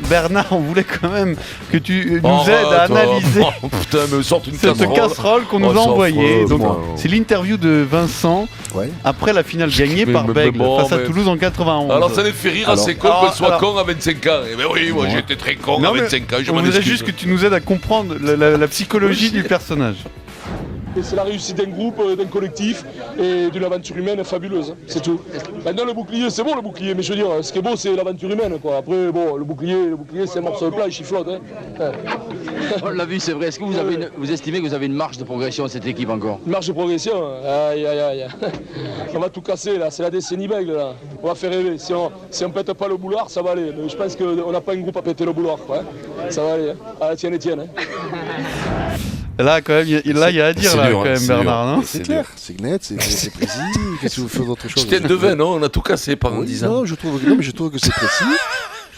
Bernard, on voulait quand même que tu nous aides à analyser putain, me sorte une cette casserole qu'on nous a envoyée. Donc, c'est l'interview de Vincent après la finale gagnée par Bègle face à Toulouse en 91. Alors ça les fait rire, c'est con qu'on soit con à 25 ans. Eh ben oui, moi j'étais très con à 25 ans. On voudrait juste que tu nous aides à comprendre la psychologie du personnage. Et c'est la réussite d'un groupe, d'un collectif et d'une aventure humaine fabuleuse, c'est tout. Maintenant le bouclier, c'est bon le bouclier, mais je veux dire, ce qui est beau c'est l'aventure humaine quoi. Après bon, le bouclier c'est un morceau de plat, il chiflote. On l'a vu, c'est vrai. Est-ce que vous estimez que vous avez une marge de progression cette équipe encore? Une marge de progression? Aïe aïe aïe. On va tout casser là, c'est la décennie Bègle là. On va faire rêver. Si on pète pas le boulard, ça va aller. Mais je pense qu'on n'a pas un groupe à péter le boulard quoi. Ça va aller. Ah tiens Etienne. Là, quand même, il y a à dire, là, dur, quand même, Bernard, non? C'est clair, c'est net, c'est précis. Qu'est-ce que vous faites d'autre chose? C'était une devin, non? On a tout cassé pendant 10 ans. Non, je trouve que c'est précis.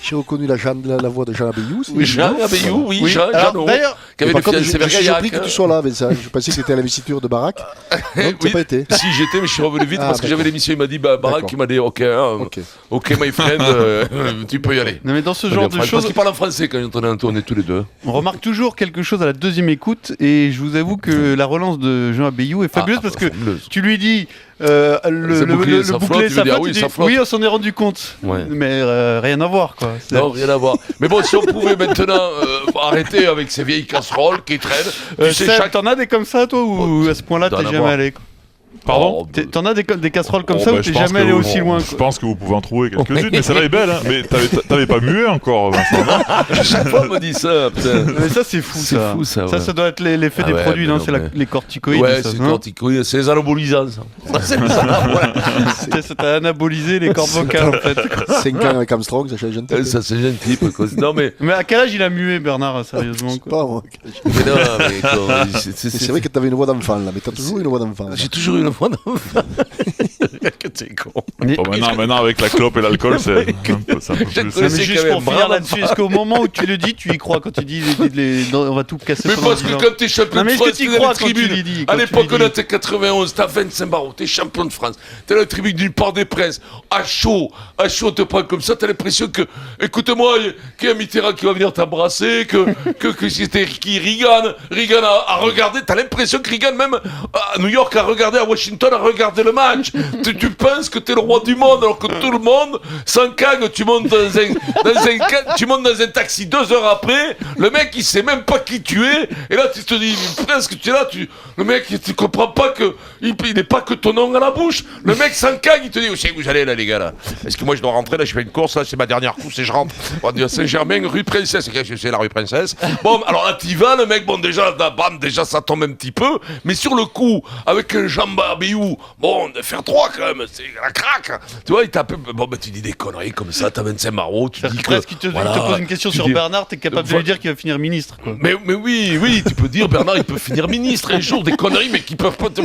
J'ai reconnu la voix de Jean Abeyou. Oui, Jean Abeyou, oui, Jean. D'ailleurs, je suis surpris que tu sois là, Vincent. Je pensais que tu étais à l'investiture de Barak. Non, tu n'as pas été. Si, j'étais, mais je suis revenu vite parce que j'avais l'émission. Il m'a dit, Barak, il m'a dit, ok, my friend, tu peux y aller. Non, mais dans ce genre de choses. Parce qu'il parle en français quand on est tous les deux. On remarque toujours quelque chose à la deuxième écoute, et je vous avoue que la relance de Jean Abeyou est fabuleuse parce que tu lui dis. Le bouclier, ça flotte, oui, on s'en est rendu compte. Mais rien à voir, quoi. Non, rien à voir. Mais bon, si on pouvait maintenant arrêter avec ces vieilles casseroles qui traînent. T'en as des comme ça, toi, ou à ce point-là, t'es jamais allé, quoi? Pardon? T'en as des casseroles comme ça ou t'es jamais allé aussi loin? Je pense que vous pouvez en trouver quelques-unes, mais celle-là est belle, hein. Mais t'avais pas mué encore, Vincent, non? Chaque fois on me dit ça, putain. Mais ça c'est fou, ça. Fou, ça. Ça doit être l'effet des produits, non? C'est les corticoïdes. Ouais, c'est les corticoïdes, c'est les anabolisants, ça. C'est ça, ça t'a anabolisé les cordes vocales, en fait. 5 ans avec Armstrong, ça change jeune type. Ça c'est jeune type, quoi. Non, mais à quel âge il a mué, Bernard, sérieusement? Je sais pas, moi. Mais non, mais c'est vrai que t'avais une voix d'enfant, là, mais t'as toujours une voix d'enfant. J'ai toujours eu une voix d'enfant. Que t'es con. Maintenant, avec la clope et l'alcool, c'est un peu plus. Mais juste pour finir là-dessus, est-ce qu'au moment où tu le dis, tu y crois quand tu dis on va tout casser? Mais parce que quand t'es champion de France, t'es dans la tribune. À l'époque, on était 91, t'as 25 barreaux, t'es champion de France. T'es dans la tribune du Port des Princes, à chaud, on te prend comme ça, t'as l'impression que, écoute-moi, qu'il y a Mitterrand qui va venir t'embrasser, que c'était Reagan a regardé, t'as l'impression que Reagan, même à New York, a regardé, à Washington, a regardé le match. Tu penses que t'es le roi du monde alors que tout le monde s'en cague. Tu montes dans un taxi 2 heures après, le mec il sait même pas qui tu es, et là tu te dis presque tu es là, le mec tu comprends pas que il n'est pas que ton nom à la bouche. Le mec s'en cague, il te dit où c'est que vous allez là les gars là? Est-ce que moi je dois rentrer là, je fais une course là, c'est ma dernière course et je rentre. On dit à Saint-Germain, rue Princesse. Qu'est-ce que c'est la rue Princesse? Bon alors là t'y vas, le mec, bon déjà ça tombe un petit peu, mais sur le coup avec un Jean Abeyou, bon de faire 3 quand même, c'est la craque. Tu vois, il tape. Bon, bah tu dis des conneries comme ça, t'as 25 marauts, tu dis que. Presque qu'il te pose une question sur Bernard, t'es capable de lui dire qu'il va finir ministre, quoi. Mais oui, tu peux dire Bernard, il peut finir ministre un jour, des conneries, mais qui peuvent pas te.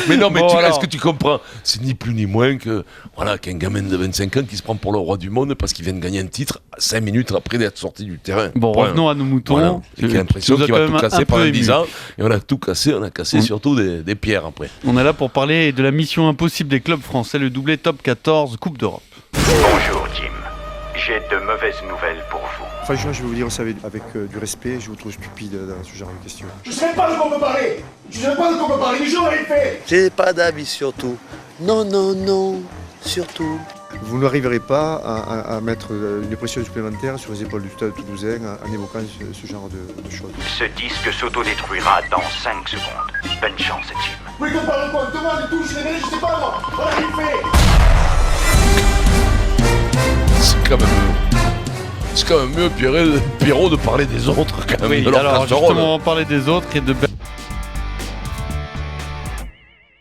Mais non, mais est-ce que tu comprends? C'est ni plus ni moins que qu'un gamin de 25 ans qui se prend pour le roi du monde parce qu'il vient de gagner un titre 5 minutes après d'être sorti du terrain. Bon, revenons à nos moutons. Voilà. Et qui a l'impression qu'il va tout casser pendant 10 ans. Et on a tout cassé, on a cassé surtout des pierres après. On est là pour parler de la mission impossible des clubs français, le doublé top 14 Coupe d'Europe. Bonjour Jim, j'ai de mauvaises nouvelles pour vous. Franchement, je vais vous dire ça avec du respect, je vous trouve stupide dans ce genre de questions. Je sais pas de quoi on peut parler. Je sais pas de quoi on peut parler, mais je l'aurais fait. J'ai pas d'avis surtout. Non, surtout. Vous n'arriverez pas à mettre une pression supplémentaire sur les épaules du Stade Toulousain en évoquant ce genre de choses. Ce disque s'autodétruira dans 5 secondes. Bonne chance, Jim. Oui, qu'on parle de quoi? De moi, de tout, je l'ai, je sais pas moi. Voilà, il fait. C'est quand même mieux, Pierrot, de parler des autres quand même. Oui, alors justement, on va parler des autres et de